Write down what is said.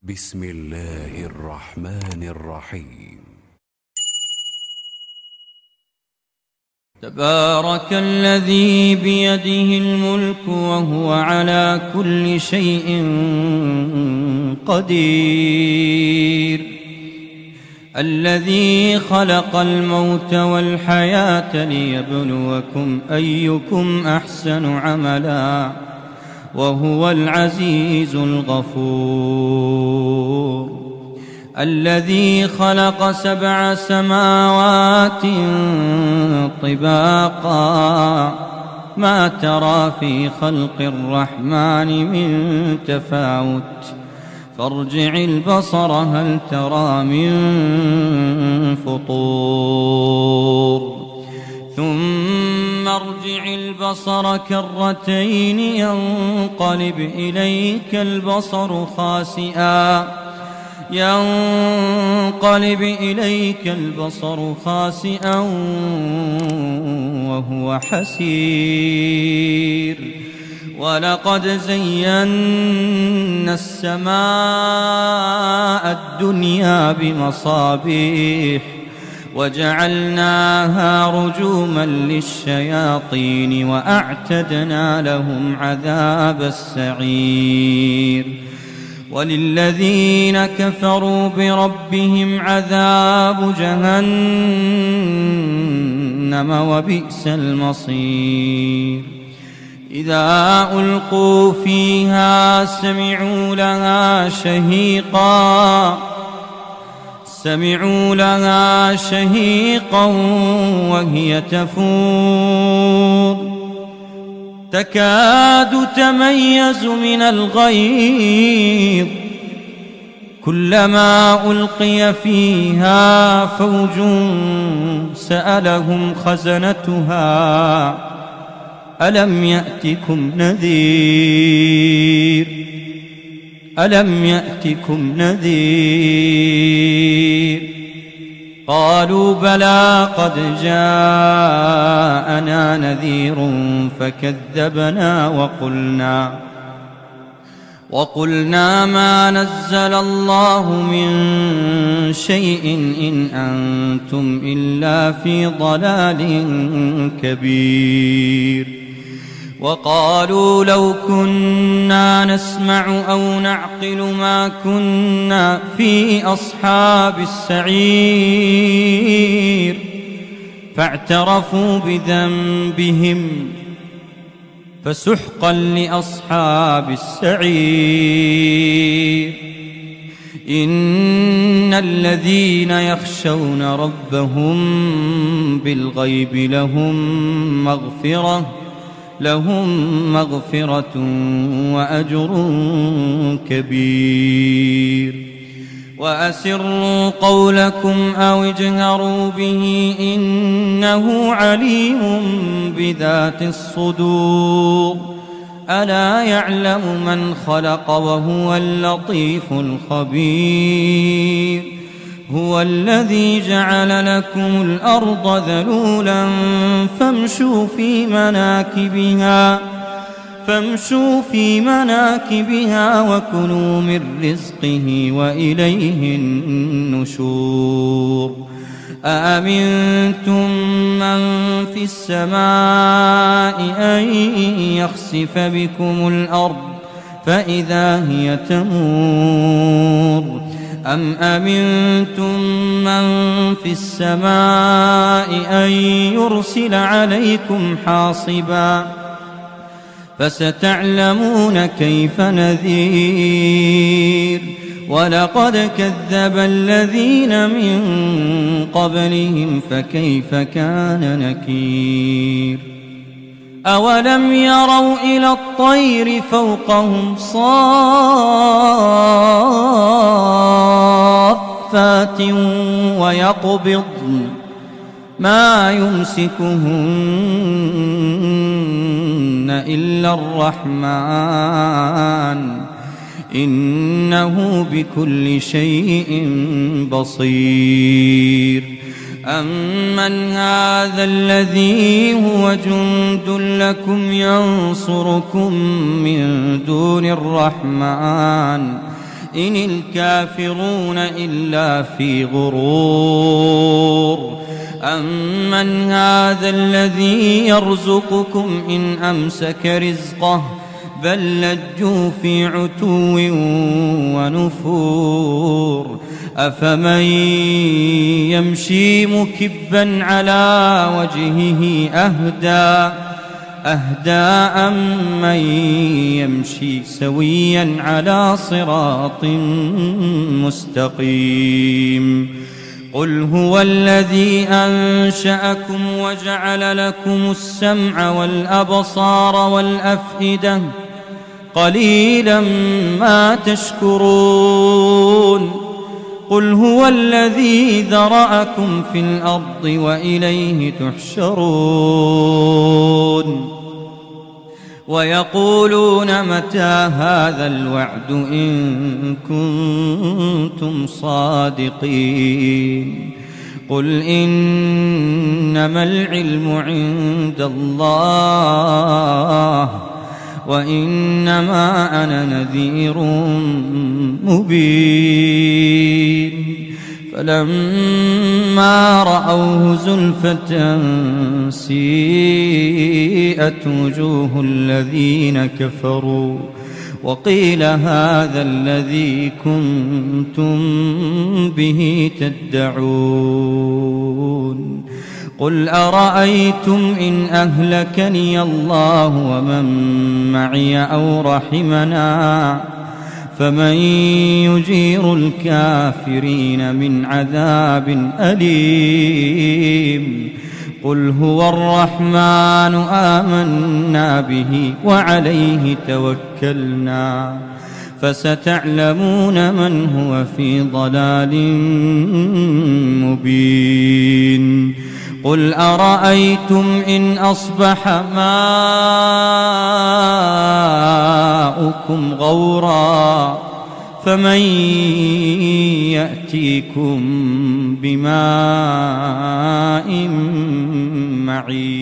بسم الله الرحمن الرحيم. تبارك الذي بيده الملك وهو على كل شيء قدير، الذي خلق الموت والحياة ليبلوكم أيكم أحسن عملا وهو العزيز الغفور، الذي خلق 7 سماوات طباقا ما ترى في خلق الرحمن من تفاوت فارجع البصر هل ترى من فطور ثم ارجع البصر كرتين ينقلب إليك البصر خاسئا وهو حسير، ولقد زينا السماء الدنيا بمصابيح وجعلناها رجوما للشياطين وأعتدنا لهم عذاب السعير، وللذين كفروا بربهم عذاب جهنم وبئس المصير. إذا ألقوا فيها سمعوا لها شهيقا وهي تفور تكاد تميز من الغيظ، كلما ألقي فيها فوج سألهم خزنتها ألم يأتكم نذير قالوا بلى قد جاءنا نذير فكذبنا وقلنا ما نزل الله من شيء إن أنتم إلا في ضلال كبير. وقالوا لو كنا نسمع أو نعقل ما كنا في أصحاب السعير فاعترفوا بذنبهم فسحقا لأصحاب السعير. إن الذين يخشون ربهم بالغيب لهم مغفرة وأجر كبير. وأسروا قولكم أو اجهروا به إنه عليم بذات الصدور، ألا يعلم من خلق وهو اللطيف الخبير. هو الذي جعل لكم الأرض ذلولا فامشوا في مناكبها وكلوا من رزقه وإليه النشور. أأمنتم من في السماء أن يخسف بكم الأرض فإذا هي تمور، أم أمنتم من في السماء أن يرسل عليكم حاصبا فستعلمون كيف نذير. ولقد كذب الذين من قبلهم فكيف كان نكير. أولم يروا إلى الطير فوقهم صافات ويقبضن ما يمسكهن إلا الرحمن إنه بكل شيء بصير. أمن هذا الذي هو جند لكم ينصركم من دون الرحمن إن الكافرون إلا في غرور أمن هذا الذي يرزقكم إن أمسك رزقه بل لجوا في عتو ونفور أفمن يمشي مكبا على وجهه أهدى أمن يمشي سويا على صراط مستقيم قل هو الذي أنشأكم وجعل لكم السمع والأبصار والأفئدة قليلا ما تشكرون قل هو الذي ذرأكم في الأرض وإليه تحشرون ويقولون متى هذا الوعد إن كنتم صادقين قل إنما العلم عند الله وإنما أنا نذير مبين فلما رأوه زلفة سيئت وجوه الذين كفروا وقيل هذا الذي كنتم به تدعون قل أرأيتم إن أهلكني الله ومن معي أو رحمنا فمن يجير الكافرين من عذاب أليم قل هو الرحمن آمنا به وعليه توكلنا فستعلمون من هو في ضلال مبين قل أرأيتم إن أصبح ماؤكم غورا فمن يأتيكم بماء معين